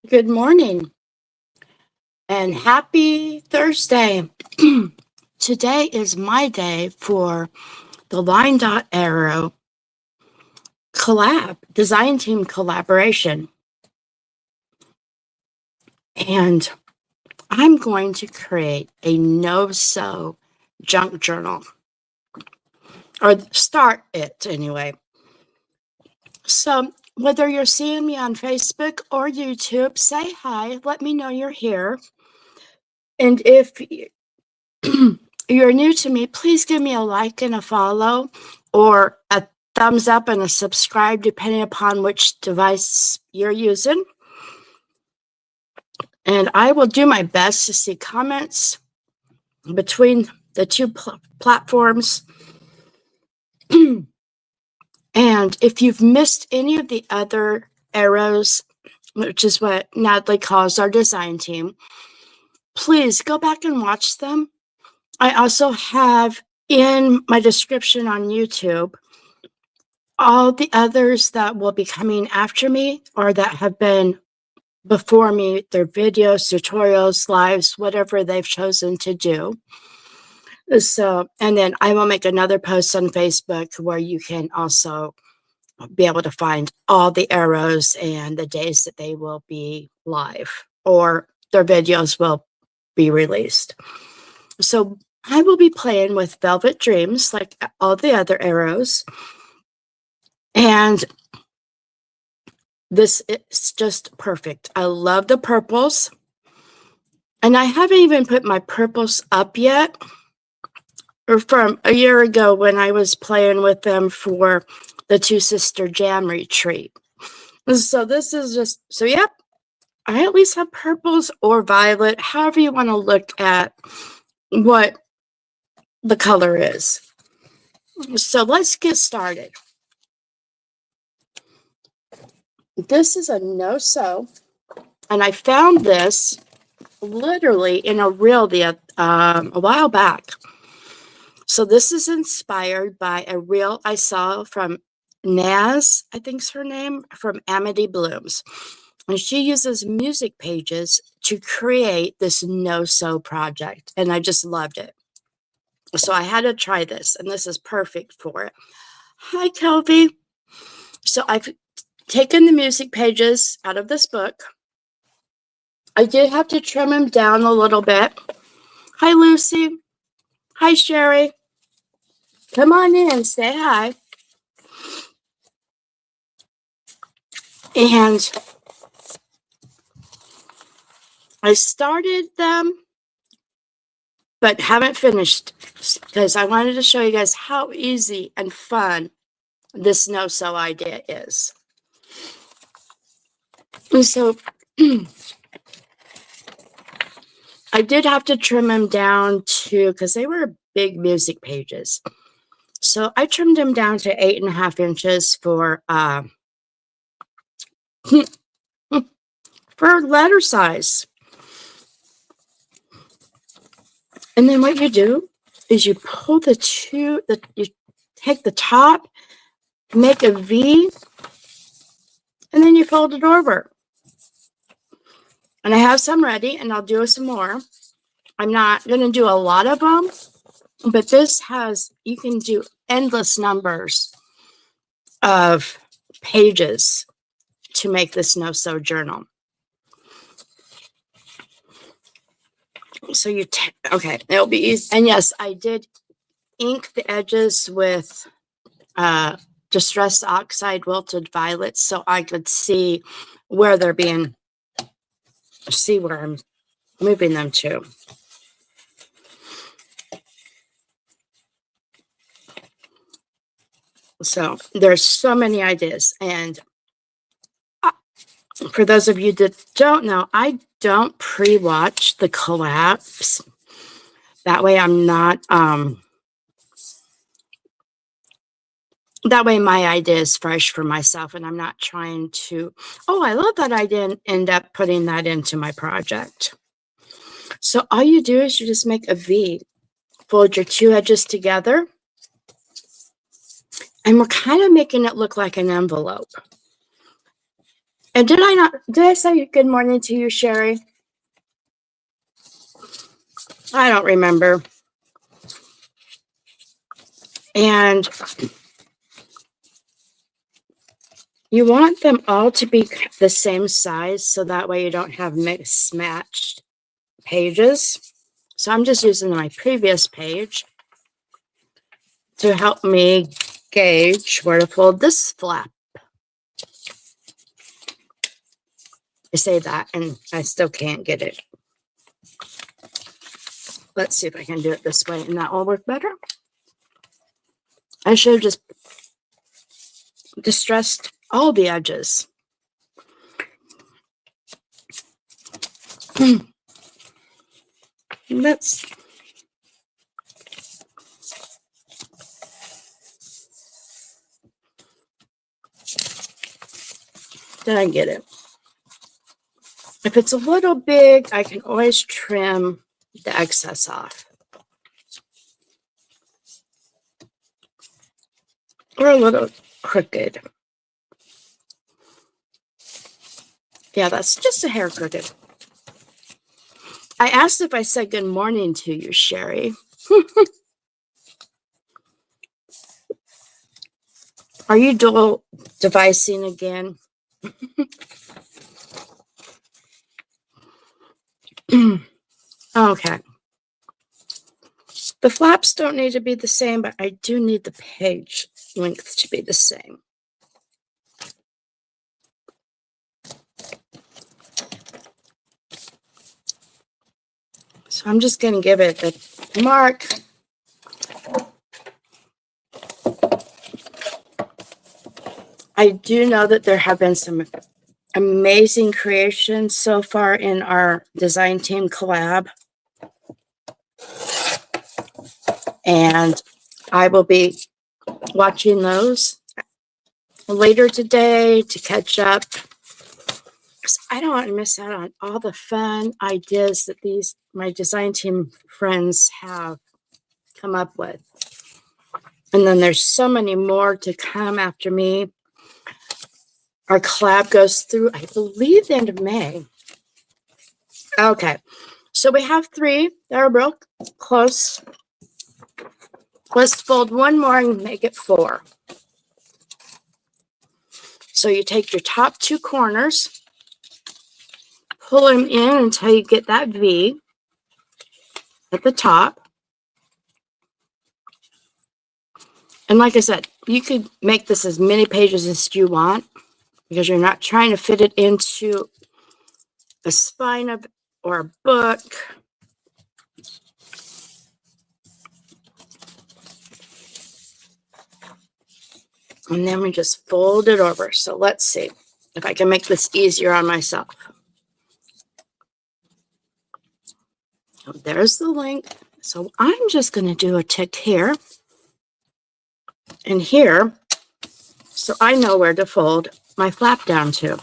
Good morning and happy Thursday. Today is my day for the LineDotArrow Collab, design team collaboration. And I'm going to create a no-sew junk journal, or start it anyway. So whether you're seeing me on Facebook or YouTube, say hi, let me know you're here. And if you're new to me, please give me a like and a follow, or a thumbs up and a subscribe, depending upon which device you're using. And I will do my best to see comments between the two platforms. And if you've missed any of the other arrows, which is what Nathalie calls our design team, please go back and watch them. I also have in my description on YouTube all the others that will be coming after me or that have been before me, their videos, tutorials, lives, whatever they've chosen to do. So, and then I will make another post on Facebook where you can also be able to find all the arrows and the days that they will be live or their videos will be released. So I will be playing with Velvet Dreams like all the other arrows. And this is just perfect. I love the purples. And I haven't even put my purples up yet, or from a year ago when I was playing with them for the Two Sister Jam retreat. So this is just, so yep, I at least have purples or violet, however you want to look at what the color is. So let's get started. This is a no-sew, and I found this literally in a reel a while back. So this is inspired by a reel I saw from Naz, I think's her name, from Amity Blooms. And she uses music pages to create this no-sew project, and I just loved it. So I had to try this, and this is perfect for it. Hi, Kelby. So I've taken the music pages out of this book. I did have to trim them down a little bit. Hi, Lucy. Hi, Sherry. Come on in, say hi. And I started them, but haven't finished because I wanted to show you guys how easy and fun this no-sew idea is. And so I did have to trim them down to, because they were big music pages. So I trimmed them down to 8.5 inches for letter size. And then what you do is you pull you take the top, make a V, and then you fold it over. And I have some ready, and I'll do some more. I'm not going to do a lot of them, but this has, you can do endless numbers of pages to make this no-sew journal. So okay, it'll be easy. And yes, I did ink the edges with Distress Oxide Wilted Violets so I could see where they're see where I'm moving them to. So there's so many ideas. And for those of you that don't know, I don't pre-watch the collabs. That way I'm not, that way my idea is fresh for myself and I'm not trying to, oh, I love that idea, and end up putting that into my project. So all you do is you just make a V, fold your two edges together, and we're kind of making it look like an envelope. And did I say good morning to you, Sherry? I don't remember. And you want them all to be the same size, so that way you don't have mismatched pages. So I'm just using my previous page to help me gauge where to fold this flap. I say that and I still can't get it. Let's see if I can do it this way and that will work better. I should have just distressed all the edges. Let's Did I get it? If it's a little big, I can always trim the excess off. Or a little crooked. Yeah, that's just a hair crooked. I asked if I said good morning to you, Sherry. Are you dual devising again? Okay. The flaps don't need to be the same, but I do need the page length to be the same. So I'm just going to give it a mark. I do know that there have been some amazing creations so far in our design team collab. And I will be watching those later today to catch up. I don't want to miss out on all the fun ideas that my design team friends have come up with. And then there's so many more to come after me. Our collab goes through, I believe, the end of May. Okay, so we have 3 that are real close. Let's fold one more and make it 4. So you take your top 2 corners, pull them in until you get that V at the top. And like I said, you could make this as many pages as you want because you're not trying to fit it into a spine or a book. And then we just fold it over. So let's see if I can make this easier on myself. So there's the length. So I'm just going to do a tick here and here, so I know where to fold my flap down to.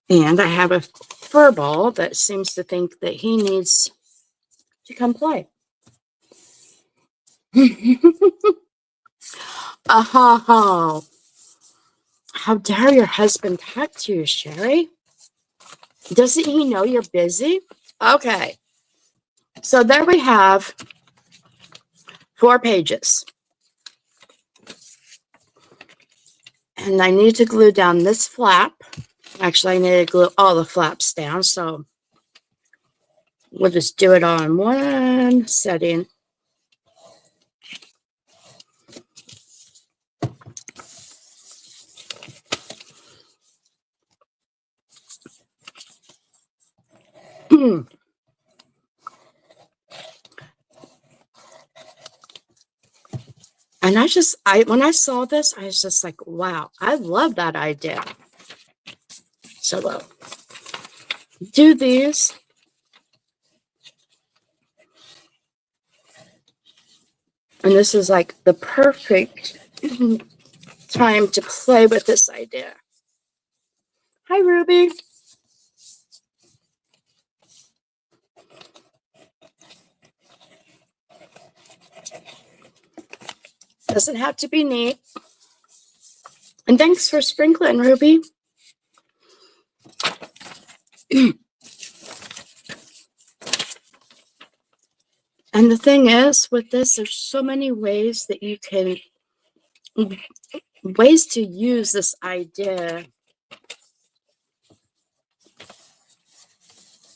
And I have a fur ball that seems to think that he needs to come play. Oh, how dare your husband talk to you, Sherry? Doesn't he know you're busy? Okay. So there we have 4 pages. And I need to glue down this flap. Actually, I need to glue all the flaps down, so we'll just do it all in one setting. And when I saw this, I was just like, wow, I love that idea. So we'll do these. And this is like the perfect time to play with this idea. Hi, Ruby. Doesn't have to be neat. And thanks for sprinkling, Ruby. And the thing is, with this, there's so many ways that you can, ways to use this idea.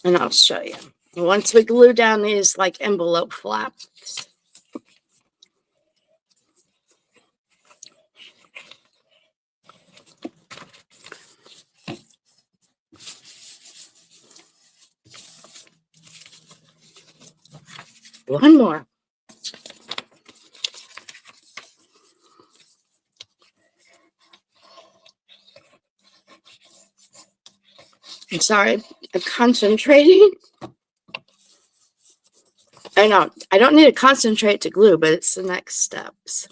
And I'll show you. Once we glue down these like envelope flaps. One more. I'm sorry, I'm concentrating. I know, I don't need to concentrate to glue, but it's the next steps.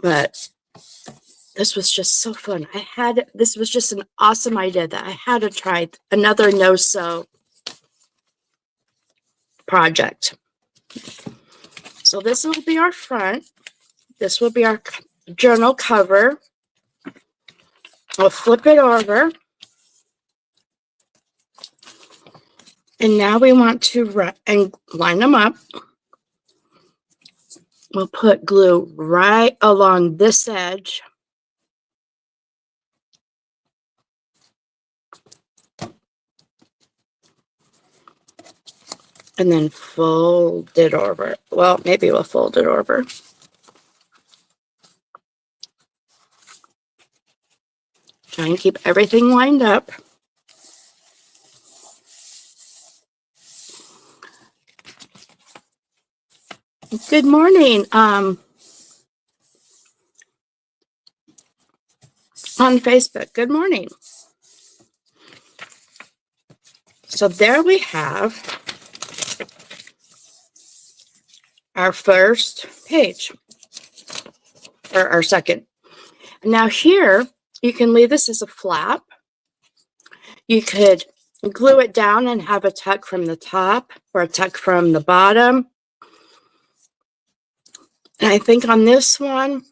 But this was just so fun. This was just an awesome idea that I had to try another no-sew project. So this will be our front. This will be our journal cover. We'll flip it over. And now we want to line them up. We'll put glue right along this edge. And then fold it over. Well, maybe we'll fold it over. Try and keep everything lined up. Good morning. On Facebook. Good morning. So there we have our first page, or our second. Now here, you can leave this as a flap. You could glue it down and have a tuck from the top or a tuck from the bottom. And I think on this one,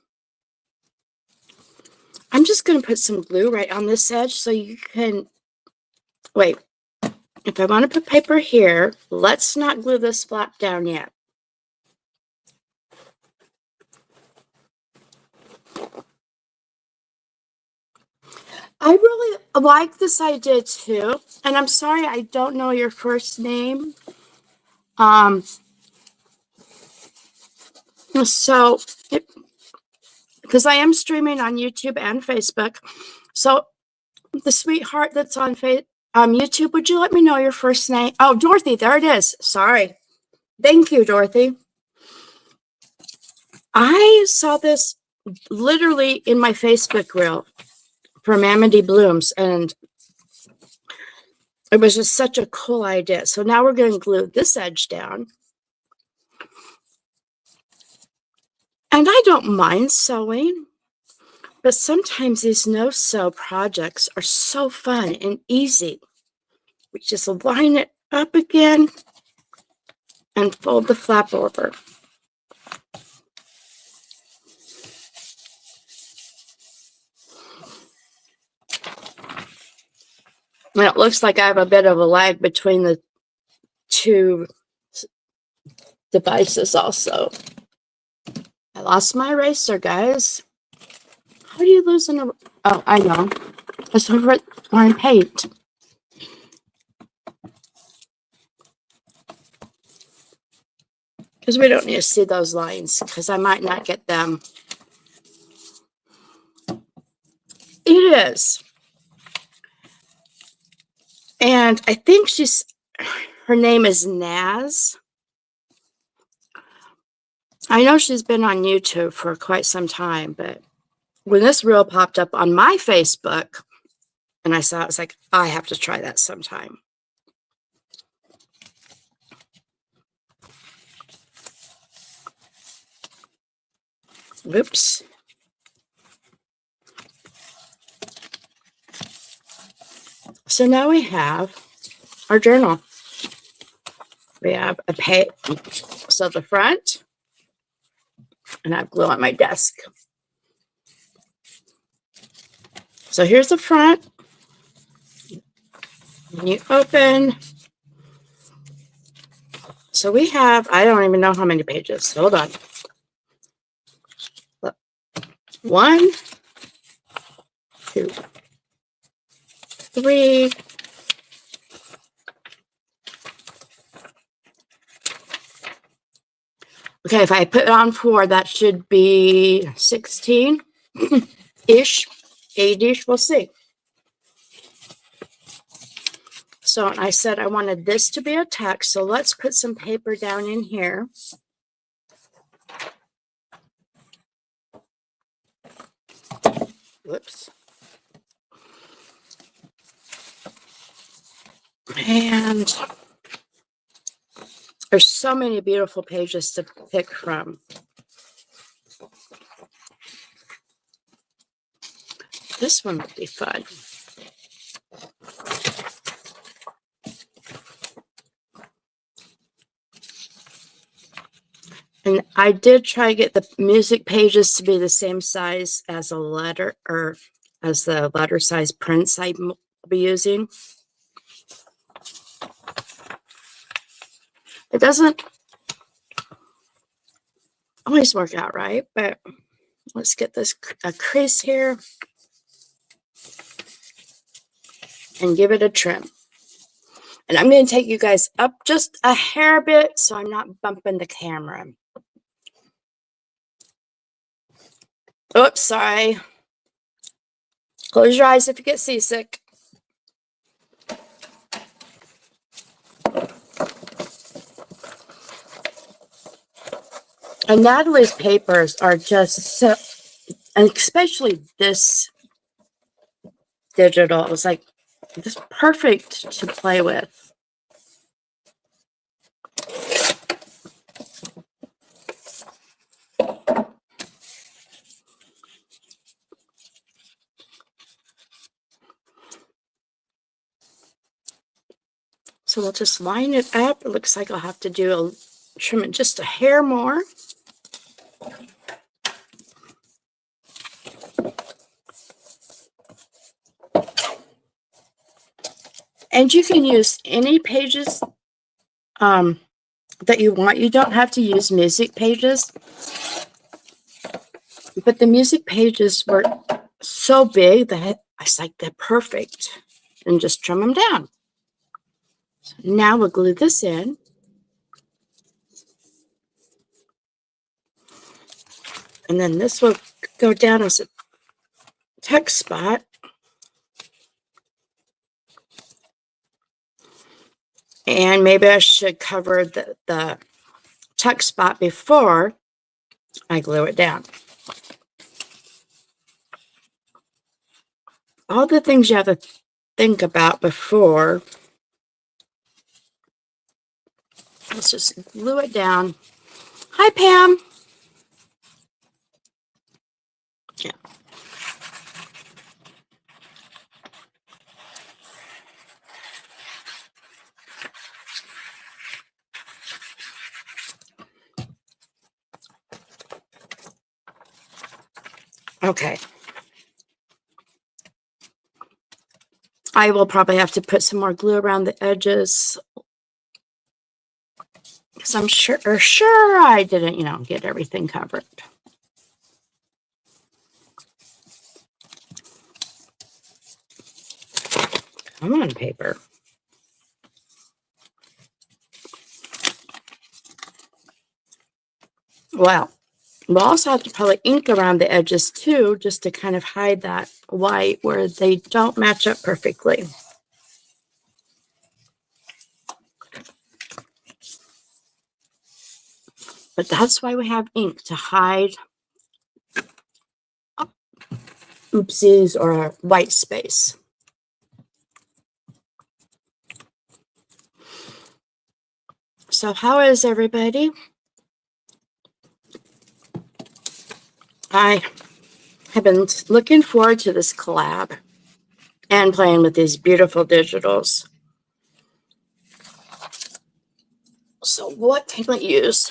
I'm just going to put some glue right on this edge so you can, wait, if I want to put paper here, let's not glue this flap down yet. I really like this idea too, and I'm sorry I don't know your first name. So, because I am streaming on YouTube and Facebook, so the sweetheart that's on YouTube, would you let me know your first name? Oh, Dorothy, there it is. Sorry. Thank you, Dorothy. I saw this literally in my Facebook reel from Amity Blooms, and it was just such a cool idea. So now we're going to glue this edge down. And I don't mind sewing, but sometimes these no-sew projects are so fun and easy. We just line it up again and fold the flap over. And it looks like I have a bit of a lag between the two devices also. I lost my eraser, guys. How do you lose an eraser? Oh, I know. It's over on paint. Because we don't need to see those lines, because I might not get them. It is. And I think her name is Naz. I know she's been on YouTube for quite some time, but when this reel popped up on my Facebook and I saw it, I was like, I have to try that sometime. Whoops. So now we have our journal. We have a page, so the front, and I have glue on my desk. So here's the front. When you open, so we have, I don't even know how many pages. Hold on. Look. 1, 2, 3. Okay, if I put it on 4, that should be 16-ish, 8-ish, we'll see. So I said I wanted this to be a text, so let's put some paper down in here. Whoops. And there's so many beautiful pages to pick from. This one would be fun. And I did try to get the music pages to be the same size as a letter, or as the letter size prints I will be using. It doesn't always work out right, but let's get this a crease here and give it a trim. And I'm going to take you guys up just a hair bit so I'm not bumping the camera. Oops, sorry. Close your eyes if you get seasick. And Nathalie's papers are just so, and especially this digital, it was like, this perfect to play with. So we'll just line it up. It looks like I'll have to do trim it just a hair more. And you can use any pages that you want. You don't have to use music pages. But the music pages were so big that I was like, they're perfect. And just trim them down. So now we'll glue this in. And then this will go down as a text spot. And maybe I should cover the text spot before I glue it down. All the things you have to think about before. Let's just glue it down. Hi, Pam. Yeah. Okay. I will probably have to put some more glue around the edges, because I'm sure I didn't, get everything covered. Come on, paper. Well, we'll also have to probably ink around the edges too, just to kind of hide that white where they don't match up perfectly. But that's why we have ink, to hide oopsies or white space. So how is everybody? I have been looking forward to this collab and playing with these beautiful digitals. So what can we use?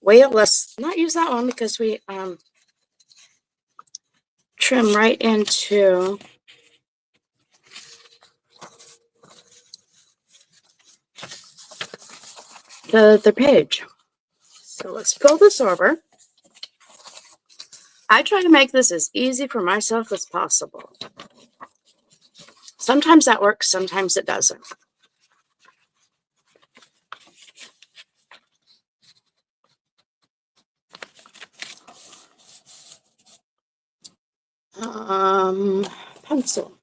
Well, let's not use that one because we trim right into the page. So let's fold this over. I try to make this as easy for myself as possible. Sometimes that works, sometimes it doesn't. Pencil.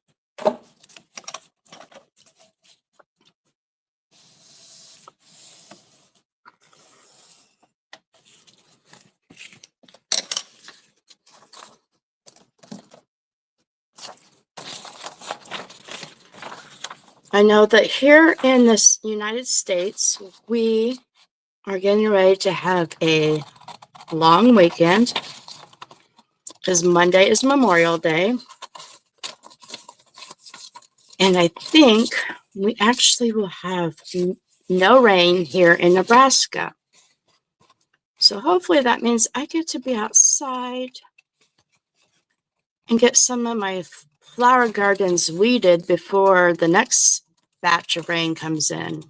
I know that here in the United States, we are getting ready to have a long weekend because Monday is Memorial Day. And I think we actually will have no rain here in Nebraska. So hopefully that means I get to be outside and get some of my flower gardens weeded before the next batch of rain comes in.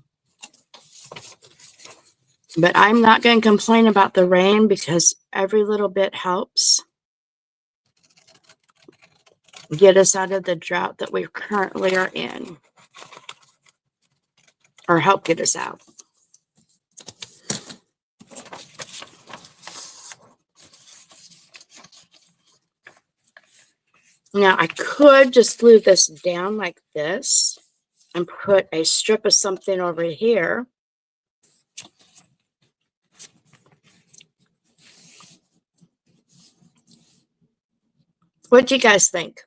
But I'm not going to complain about the rain because every little bit helps get us out of the drought that we currently are in, or help get us out. Now I could just glue this down like this and put a strip of something over here. What do you guys think?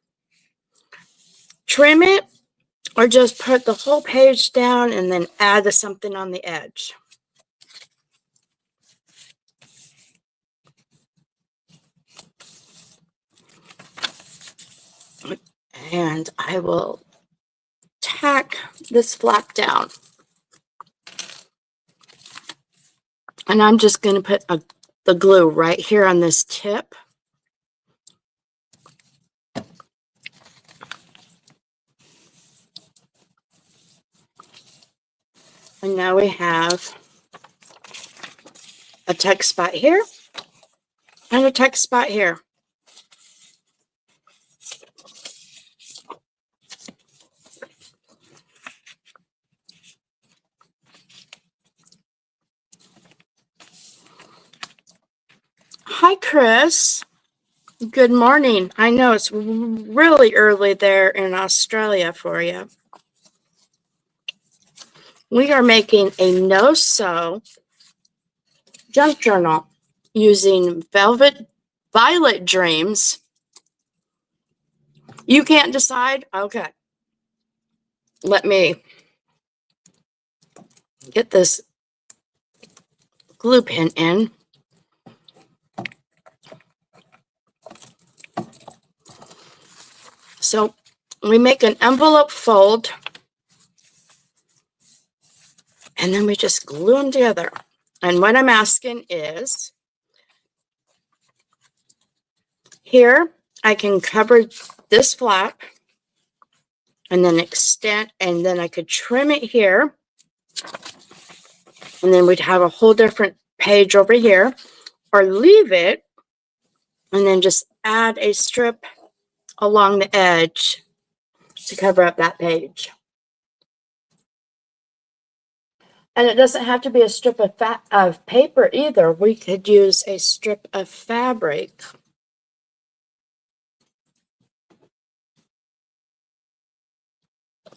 Trim it or just put the whole page down and then add something on the edge? And I will tack this flap down. And I'm just going to put the glue right here on this tip. And now we have a tuck spot here and a tuck spot here. Hi, Chris. Good morning. I know it's really early there in Australia for you. We are making a no-sew junk journal using Violet Dreams. You can't decide? Okay. Let me get this glue pin in. So we make an envelope fold and then we just glue them together. And what I'm asking is, here I can cover this flap and then extend, and then I could trim it here. And then we'd have a whole different page over here, or leave it and then just add a strip along the edge to cover up that page. And it doesn't have to be a strip of paper either. We could use a strip of fabric.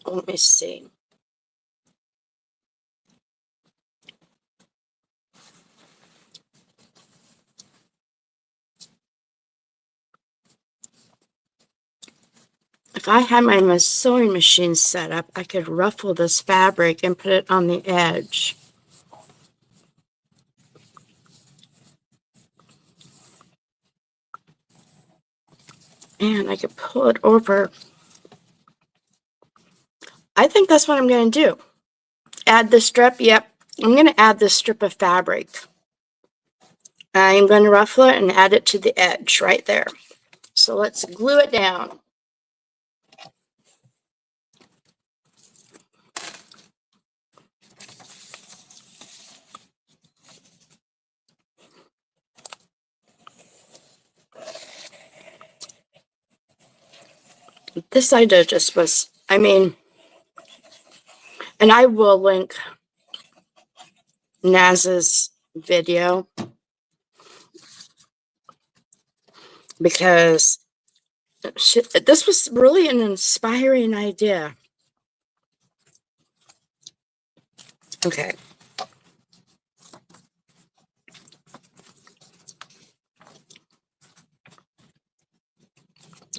Let me see. If I had my sewing machine set up, I could ruffle this fabric and put it on the edge. And I could pull it over. I think that's what I'm going to do. Add the strip. Yep. I'm going to add this strip of fabric. I'm going to ruffle it and add it to the edge right there. So let's glue it down. This idea just was, I mean, and I will link Naz's video because this was really an inspiring idea. Okay.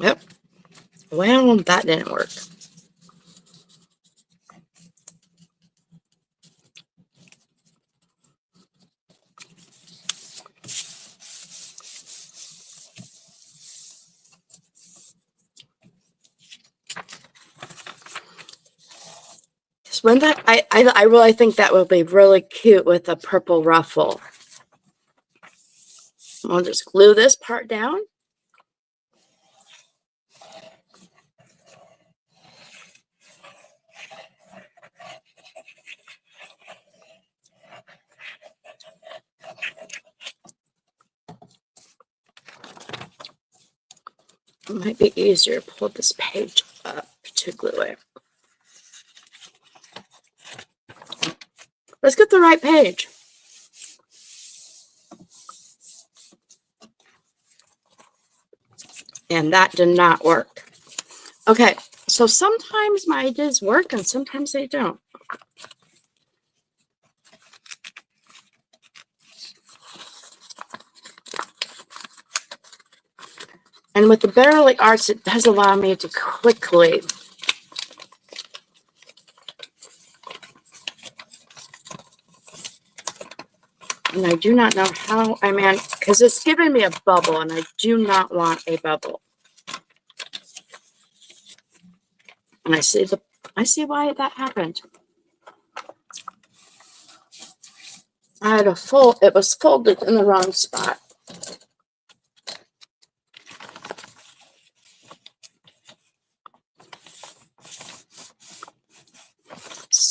Yep. Well, that didn't work. When that I really think that would be really cute with a purple ruffle. I'll just glue this part down. It might be easier to pull this page up to glue it. Let's get the right page. And that did not work. Okay, so sometimes my ideas work and sometimes they don't. And with the Barely Arts, it does allow me to quickly and I do not know how, I mean, because it's giving me a bubble and I do not want a bubble. And I see why that happened. I had it was folded in the wrong spot.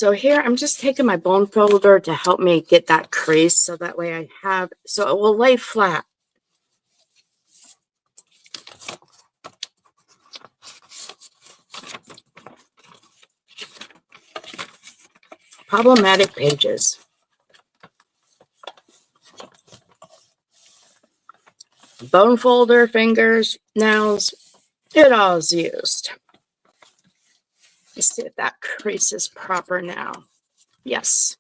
So here, I'm just taking my bone folder to help me get that crease so that way so it will lay flat. Problematic pages. Bone folder, fingers, nails, it all is used. Let's see if that crease is proper now. Yes.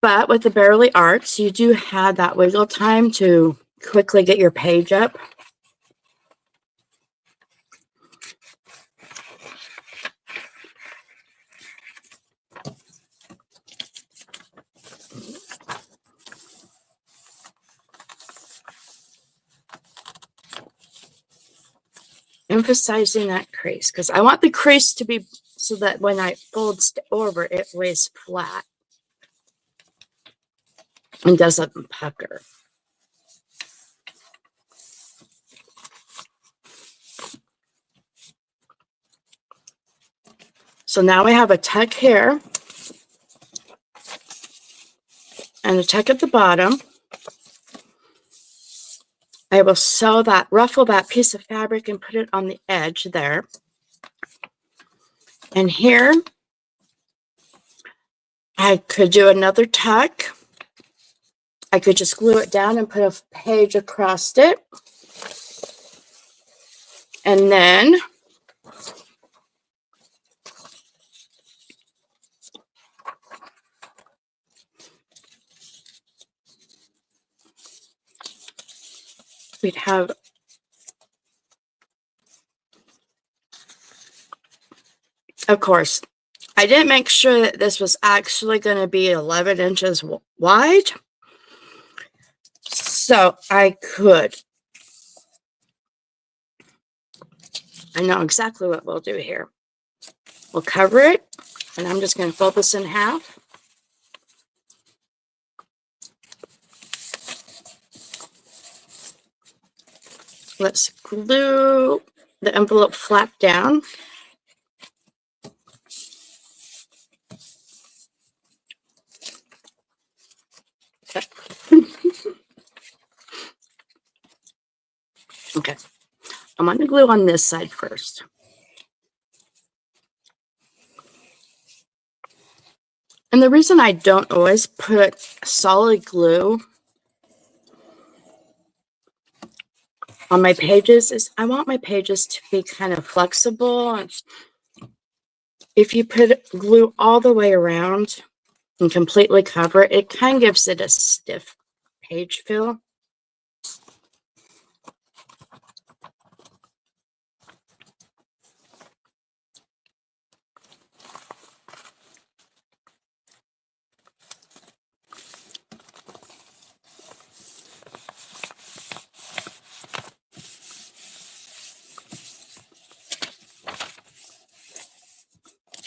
But with the Barely Arts, you do have that wiggle time to quickly get your page up. Emphasizing that crease because I want the crease to be so that when I fold over, it lays flat and doesn't pucker. So now we have a tuck here and a tuck at the bottom. I will ruffle that piece of fabric and put it on the edge there. And here, I could do another tuck. I could just glue it down and put a page across it. And then we'd have of course, I didn't make sure that this was actually going to be 11 inches wide. So I know exactly what we'll do here. We'll cover it, and I'm just going to fold this in half. Let's glue the envelope flat down. Okay, I'm going to glue on this side first. And the reason I don't always put solid glue on my pages is I want my pages to be kind of flexible. And if you put glue all the way around and completely cover it, it kind of gives it a stiff page feel.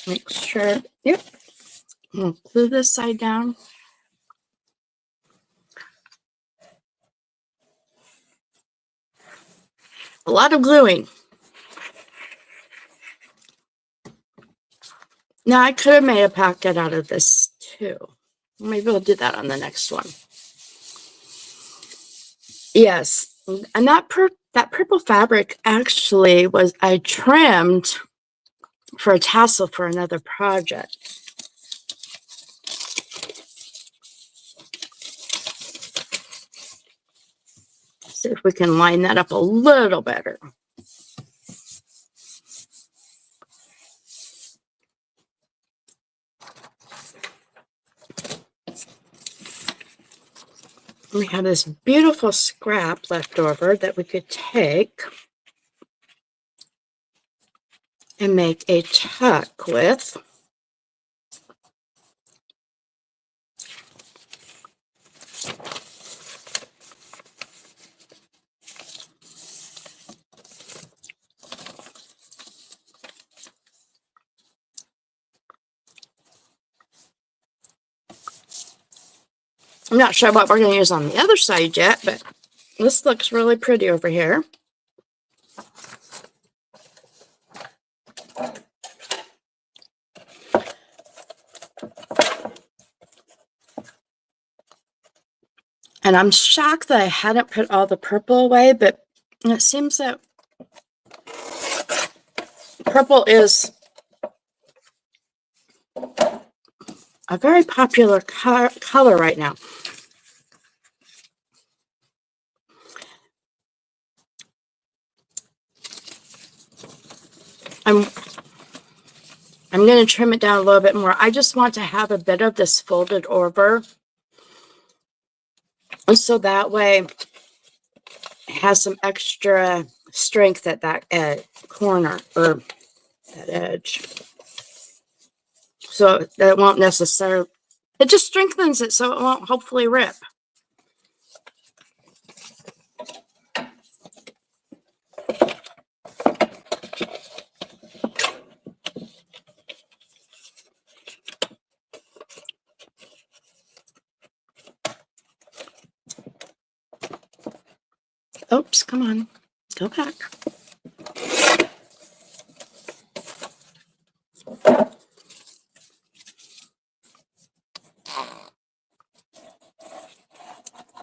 Make sure, yep. Glue this side down. A lot of gluing. Now I could have made a pocket out of this too. Maybe we'll do that on the next one. Yes, and that purple fabric actually was I trimmed for a tassel for another project. See if we can line that up a little better. We have this beautiful scrap left over that we could take and make a tuck with. I'm not sure what we're going to use on the other side yet, but this looks really pretty over here. And I'm shocked that I hadn't put all the purple away, but it seems that purple is a very popular color right now. I'm going to trim it down a little bit more. I just want to have a bit of this folded over, so that way it has some extra strength at that corner or that edge. So that it won't necessarily, it just strengthens it so it won't hopefully rip. Oops, come on, go back.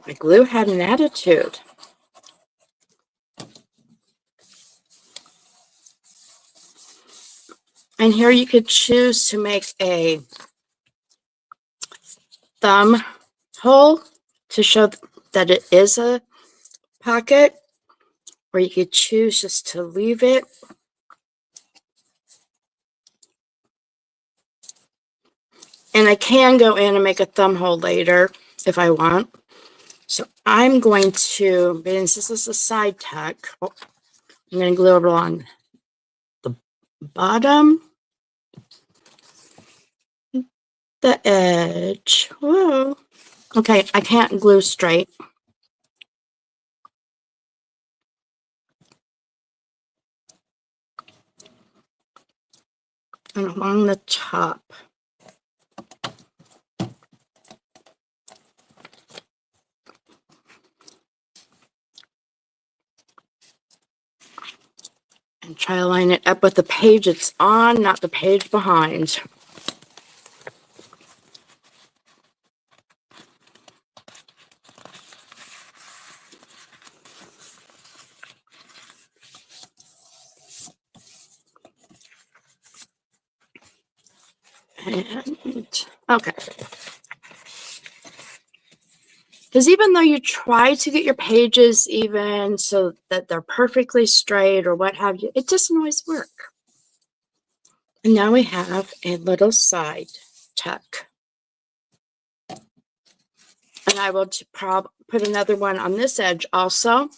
My glue had an attitude. And here you could choose to make a thumb hole to show that it is a pocket, or you could choose just to leave it. And I can go in and make a thumb hole later if I want. So I'm going to, since this is a side tuck, I'm going to glue it along the bottom, the edge. Whoa. Okay, I can't glue straight. and along the top. And try to line it up with the page it's on, not the page behind. And, okay. Because even though you try to get your pages even so that they're perfectly straight or what have you, it doesn't always work. And now we have a little side tuck. And I will put another one on this edge also.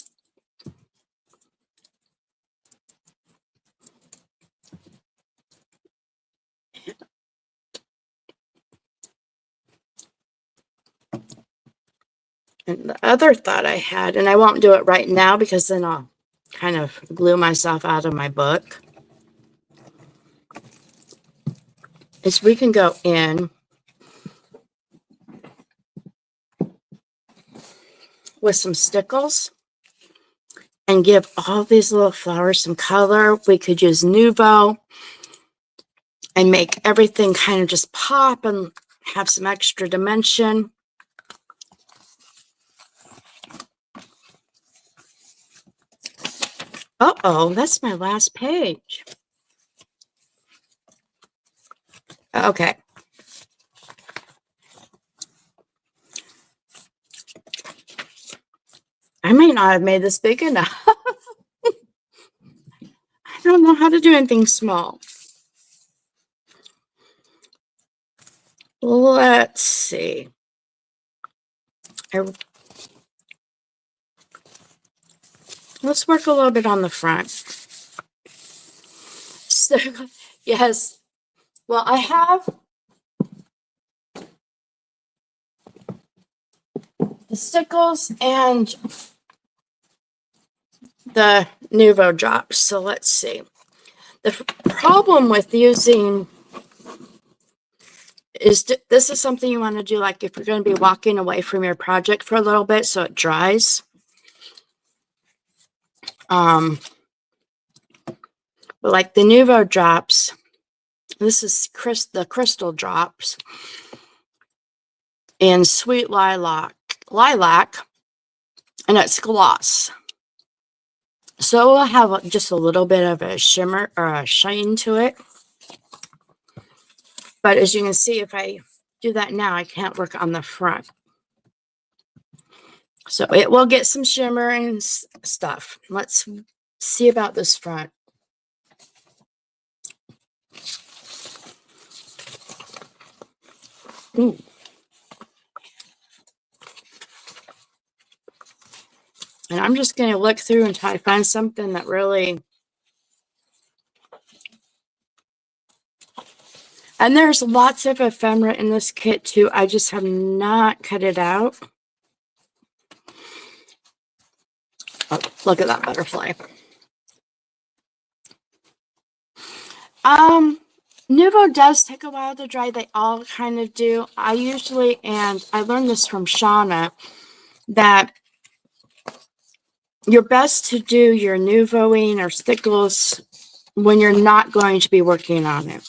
And the other thought I had, and I won't do it right now because then I'll kind of glue myself out of my book, is we can go in with some stickles and give all these little flowers some color. We could use Nuvo and make everything kind of just pop and have some extra dimension. Uh-oh, that's my last page. Okay. I may not have made this big enough. I don't know how to do anything small. Let's see. Let's work a little bit on the front. So, yes. Well, I have the stickles and the Nuvo drops. So let's see. The problem with using is this is something you want to do like if you're going to be walking away from your project for a little bit so it dries. But like the Nuvo drops, this is the crystal drops in Sweet Lilac, and it's gloss. So it will have just a little bit of a shimmer or a shine to it. But as you can see, if I do that now, I can't work on the front. So it will get some shimmer and stuff. Let's see about this front. Ooh. And I'm just going to look through until I find something that really... And there's lots of ephemera in this kit too. I just have not cut it out. Oh, look at that butterfly. Nuvo does take a while to dry. They all kind of do. I usually, and I learned this from Shauna, that you're best to do your Nuvoing or stickles when you're not going to be working on it.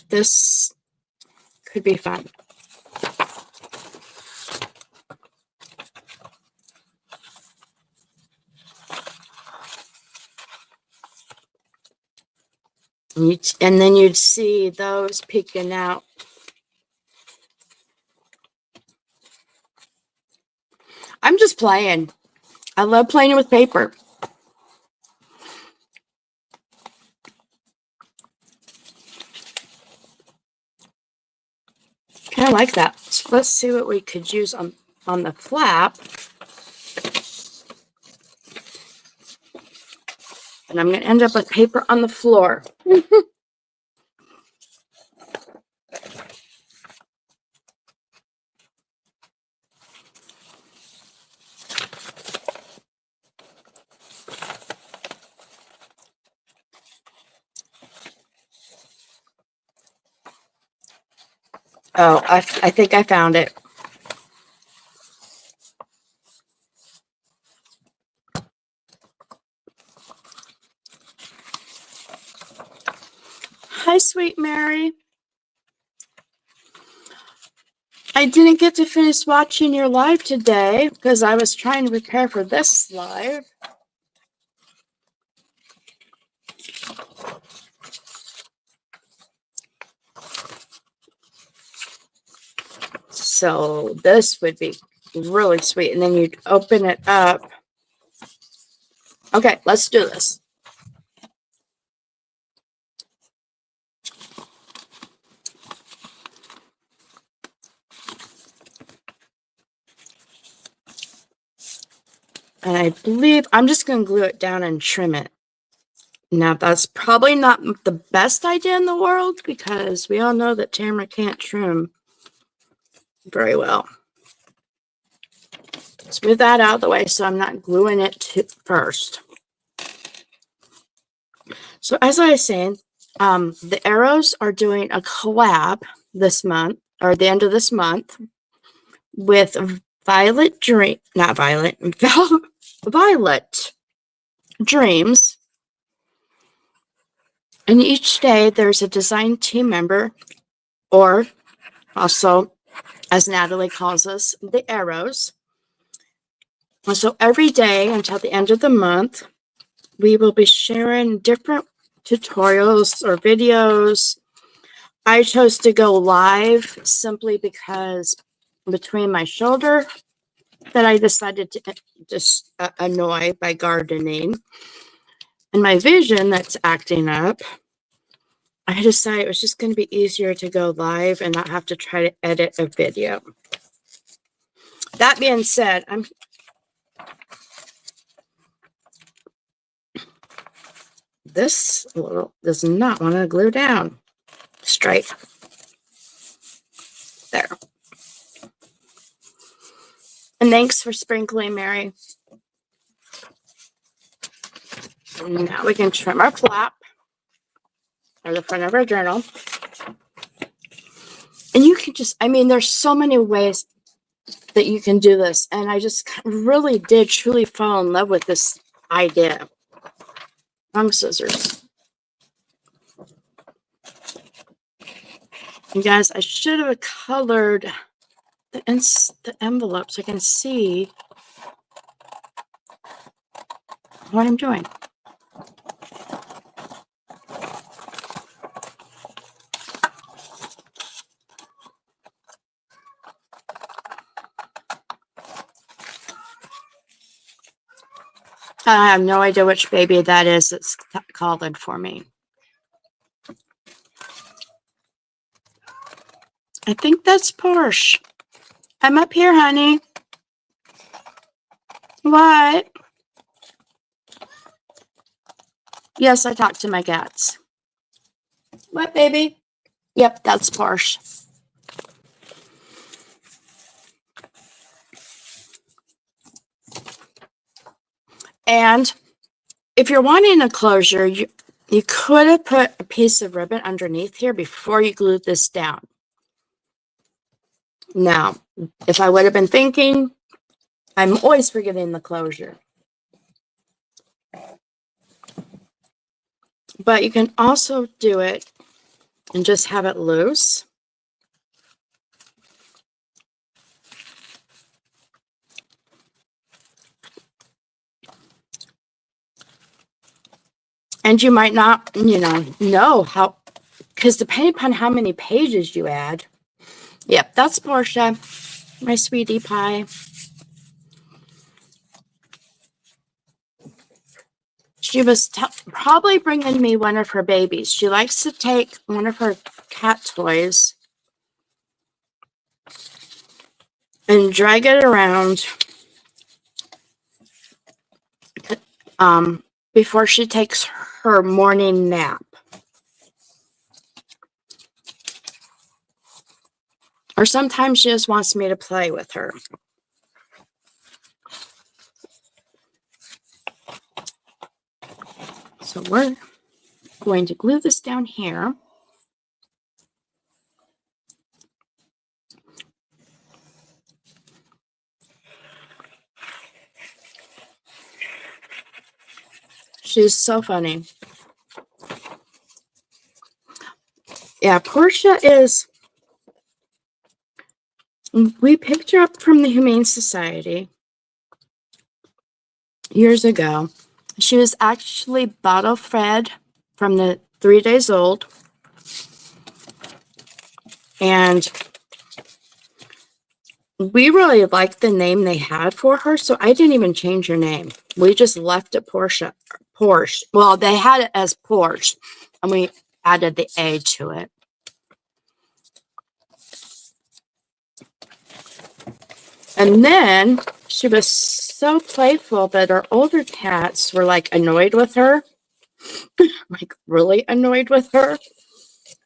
This could be fun. And then you'd see those peeking out. I'm just playing. I love playing with paper. Kind of like that. So let's see what we could use on the flap. And I'm going to end up with paper on the floor. Oh, I think I found it. Hi, sweet Mary. I didn't get to finish watching your live today because I was trying to prepare for this live. So this would be really sweet. And then you'd open it up. Okay, let's do this. And I believe I'm just going to glue it down and trim it. Now, that's probably not the best idea in the world because we all know that Tamara can't trim very well. Let's move that out of the way so I'm not gluing it first. So as I was saying, the arrows are doing a collab this month, or the end of this month, with Violet Dreams. And each day there's a design team member, or also, as Natalie calls us, the arrows. And so every day until the end of the month, we will be sharing different tutorials or videos. I chose to go live simply because between my shoulder that I decided to just annoy by gardening and my vision that's acting up, I decided it was just going to be easier to go live and not have to try to edit a video. That being said, this little does not want to glue down straight. There. And thanks for sprinkling, Mary. And now we can trim our flap, or the front of our journal. And you can just, I mean, there's so many ways that you can do this. And I just really did truly fall in love with this idea. Wrong scissors. You guys, I should have colored the envelope so I can see what I'm doing. I have no idea which baby that is that's colored for me. I think that's Porsche. I'm up here, honey. What? Yes, I talked to my cats. What, baby? Yep, that's Porsche. And if you're wanting a closure, you could have put a piece of ribbon underneath here before you glued this down. Now, if I would have been thinking, I'm always forgetting the closure. But you can also do it and just have it loose. And you might not, know how, because depending upon how many pages you add. Yep, that's Portia, my sweetie pie. She was probably bringing me one of her babies. She likes to take one of her cat toys and drag it around before she takes her morning nap. Or sometimes she just wants me to play with her. So we're going to glue this down here. She's so funny. Yeah, Portia is... We picked her up from the Humane Society years ago. She was actually bottle fed from the 3 days old. And we really liked the name they had for her, so I didn't even change her name. We just left it Porsche. Well, they had it as Porsche, and we added the A to it. And then she was so playful that our older cats were like annoyed with her, like really annoyed with her.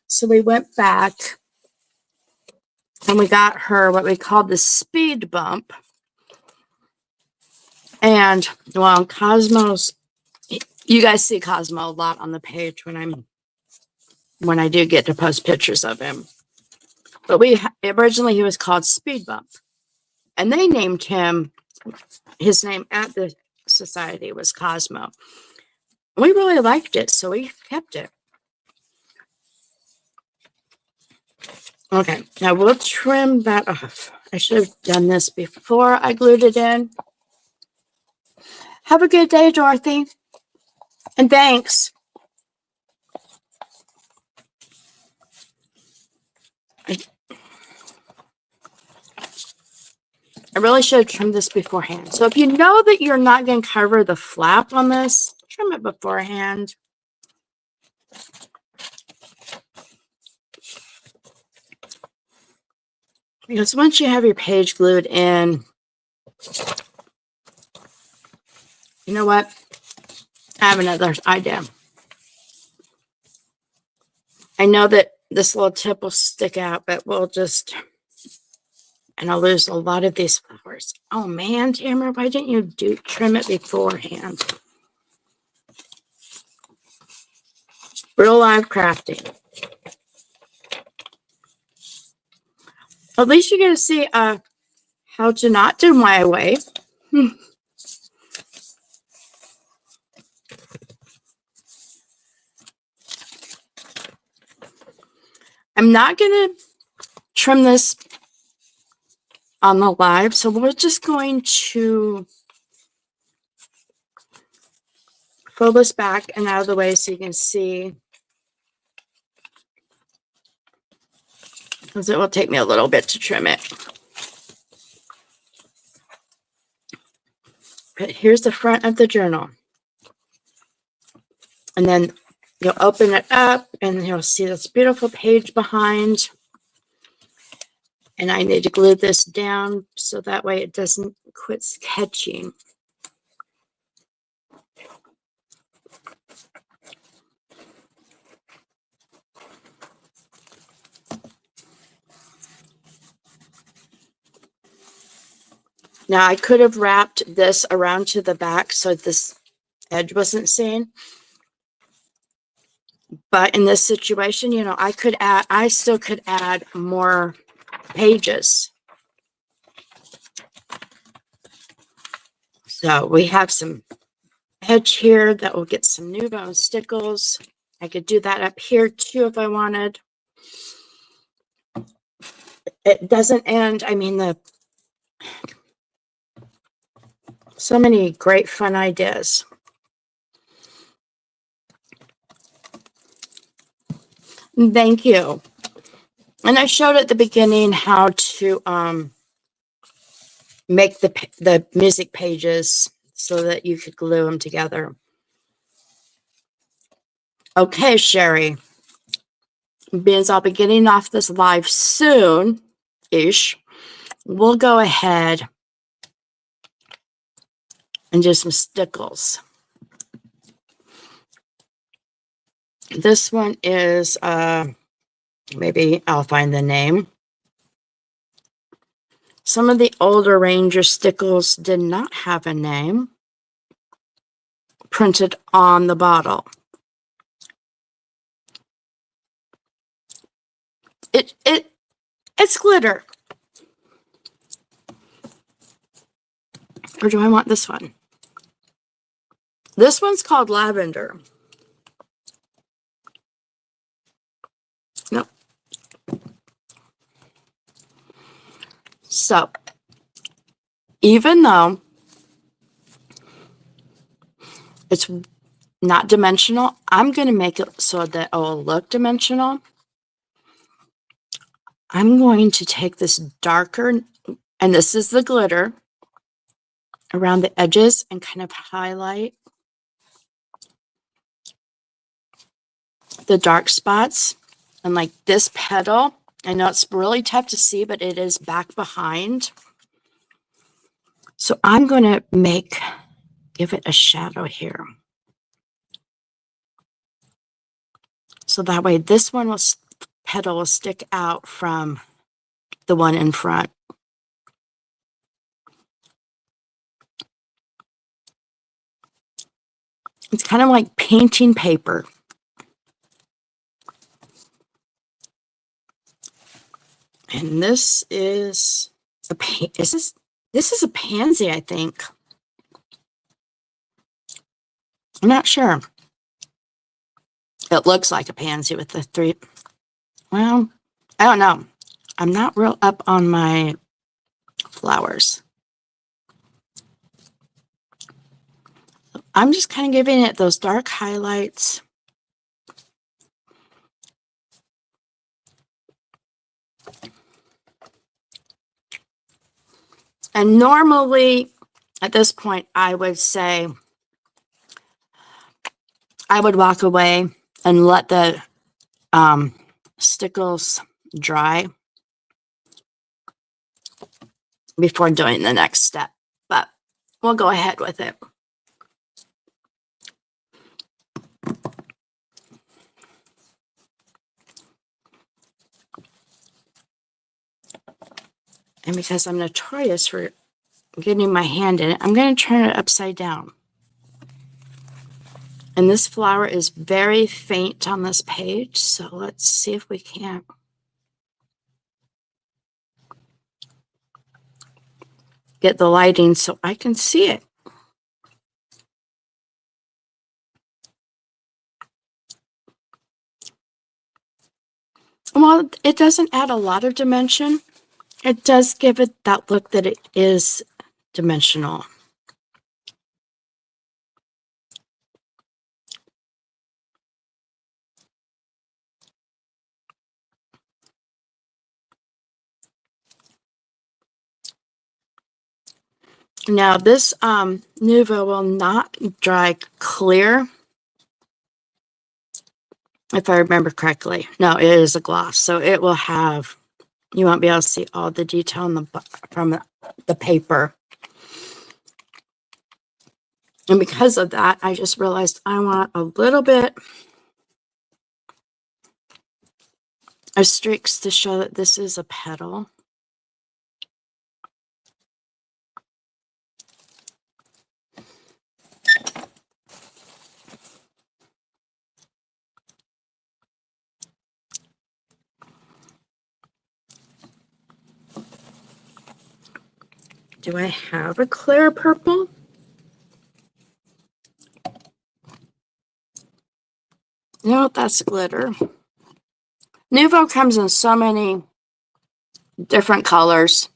So we went back and we got her what we called the speed bump. And well, Cosmo's, you guys see Cosmo a lot on the page when I do get to post pictures of him. But originally he was called Speed Bump. And they named him, his name at the society was Cosmo. We really liked it, so we kept it. Okay, now we'll trim that off. I should have done this before I glued it in. Have a good day, Dorothy. And thanks. I really should have trimmed this beforehand. So if you know that you're not going to cover the flap on this, trim it beforehand. Because once you have your page glued in, you know what? I have another idea. I know that this little tip will stick out, but we'll just... And I'll lose a lot of these flowers. Oh man, Tamara, why didn't you trim it beforehand? Real live crafting. At least you get to see how to not do my way. I'm not going to trim this on the live, so we're just going to pull this back and out of the way so you can see, because it will take me a little bit to trim it. But here's the front of the journal. And then you'll open it up and you'll see this beautiful page behind. And I need to glue this down so that way it doesn't quit catching. Now I could have wrapped this around to the back so this edge wasn't seen. But in this situation, you know, I still could add more pages. So we have some edge here that will get some new bone stickles. I could do that up here too if I wanted. It doesn't end. I mean, so many great fun ideas. Thank you. And I showed at the beginning how to make the music pages so that you could glue them together. Okay, Sherry. Being I'll be getting off this live soon-ish, we'll go ahead and do some stickles. This one is, maybe I'll find the name. Some of the older Ranger stickles did not have a name printed on the bottle. It's glitter. Or do I want this one? This one's called Lavender. No. So, even though it's not dimensional, I'm going to make it so that it will look dimensional. I'm going to take this darker, and this is the glitter, around the edges and kind of highlight the dark spots. And like this petal, I know it's really tough to see, but it is back behind. So I'm going to give it a shadow here. So that way this petal will stick out from the one in front. It's kind of like painting paper. And this is this is a pansy, I think. I'm not sure. It looks like a pansy with the three. Well, I don't know. I'm not real up on my flowers. I'm just kind of giving it those dark highlights. And normally at this point, I would say I would walk away and let the stickles dry before doing the next step, but we'll go ahead with it. And because I'm notorious for getting my hand in it, I'm going to turn it upside down. And this flower is very faint on this page, so let's see if we can. Get the lighting so I can see it. Well, it doesn't add a lot of dimension. It does give it that look that it is dimensional. Now this Nuvo will not dry clear, if I remember correctly. No, it is a gloss, so it will have, you won't be able to see all the detail from the paper. And because of that, I just realized I want a little bit of streaks to show that this is a petal. Do I have a clear purple? No, that's glitter. Nuvo comes in so many different colors.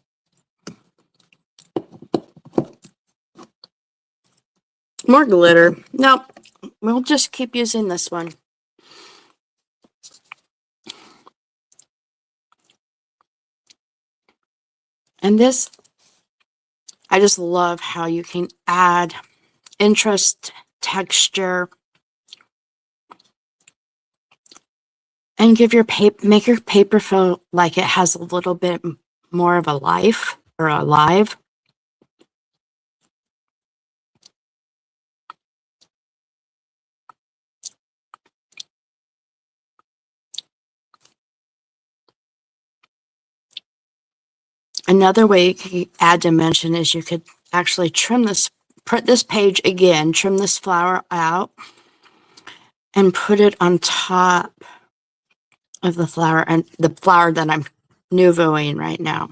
More glitter. Nope, we'll just keep using this one. And this, I just love how you can add interest, texture, and give your paper, make your paper feel like it has a little bit more of a life or alive. Another way you can add dimension is you could actually trim this, print this page again, trim this flower out, and put it on top of the flower, and the flower that I'm Nuvoing right now.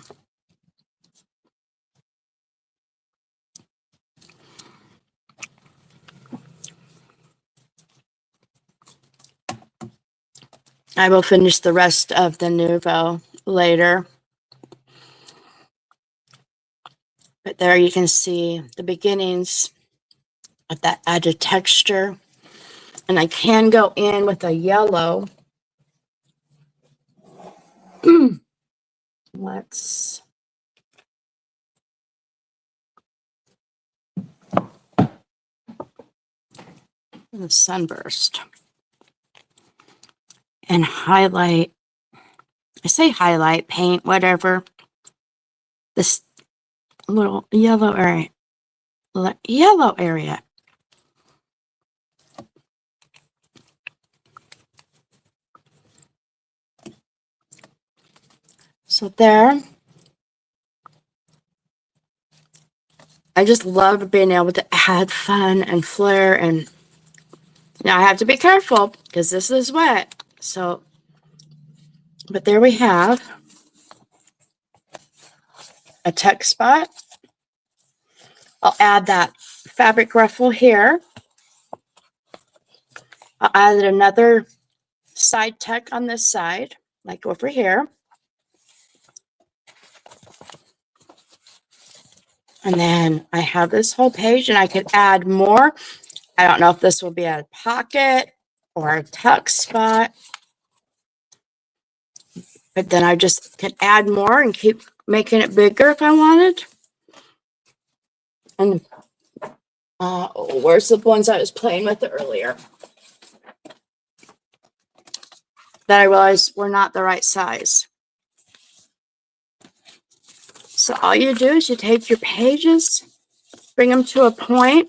I will finish the rest of the Nouveau later. But there you can see the beginnings of that added texture. And I can go in with a yellow. Let's the sunburst and highlight. I say highlight, paint, whatever. This little yellow area. Yellow area. So there. I just love being able to add fun and flair, and now I have to be careful because this is wet. So, but there we have a tuck spot. I'll add that fabric ruffle here. I'll add another side tuck on this side, like over here. And then I have this whole page, and I could add more. I don't know if this will be a pocket or a tuck spot, but then I just can add more and keep making it bigger if I wanted. And where's the ones I was playing with earlier that I realized were not the right size? So all you do is you take your pages, bring them to a point,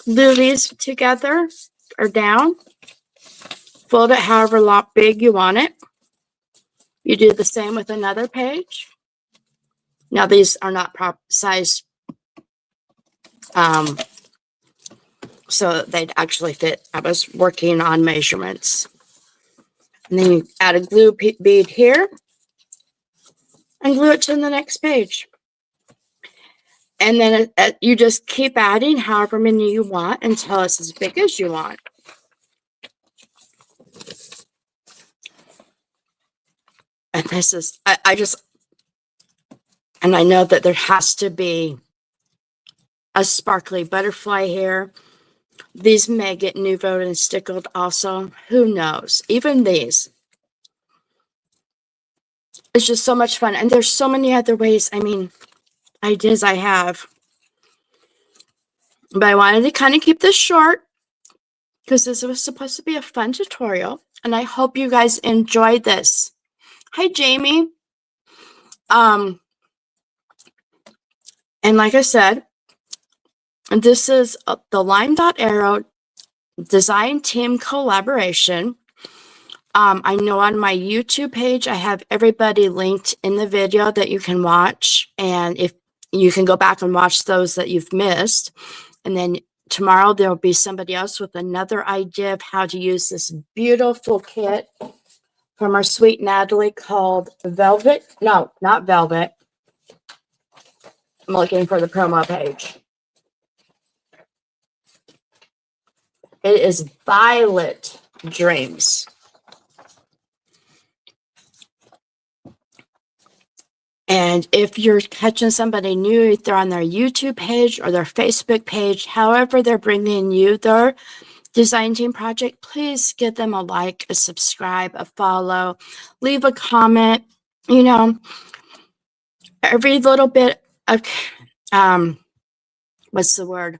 glue these together or down, fold it however big you want it. You do the same with another page. Now these are not size, so they'd actually fit. I was working on measurements. And then you add a glue bead here and glue it to the next page. And then you just keep adding however many you want until it's as big as you want. And this is, and I know that there has to be a sparkly butterfly here. These may get Nouveau and stickled also. Who knows? Even these. It's just so much fun. And there's so many other ways, I mean, ideas I have. But I wanted to kind of keep this short because this was supposed to be a fun tutorial. And I hope you guys enjoyed this. Hi, Jamie. And like I said, this is the LineDotArrow design team collaboration. I know on my YouTube page, I have everybody linked in the video that you can watch. And if you can go back and watch those that you've missed. And then tomorrow, there'll be somebody else with another idea of how to use this beautiful kit from our sweet Nathalie called Velvet. No, not Velvet. I'm looking for the promo page. It is Violet Dreams. And if you're catching somebody new, either on their YouTube page or their Facebook page, however they're bringing you their design team project, please give them a like, a subscribe, a follow, leave a comment. You know, every little bit of, what's the word?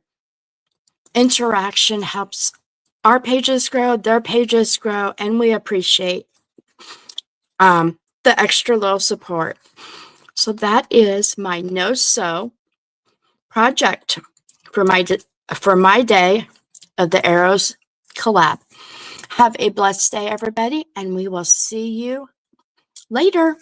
Interaction helps our pages grow, their pages grow, and we appreciate the extra little support. So that is my no-sew project for my day of the Arrows collab. Have a blessed day, everybody, and we will see you later.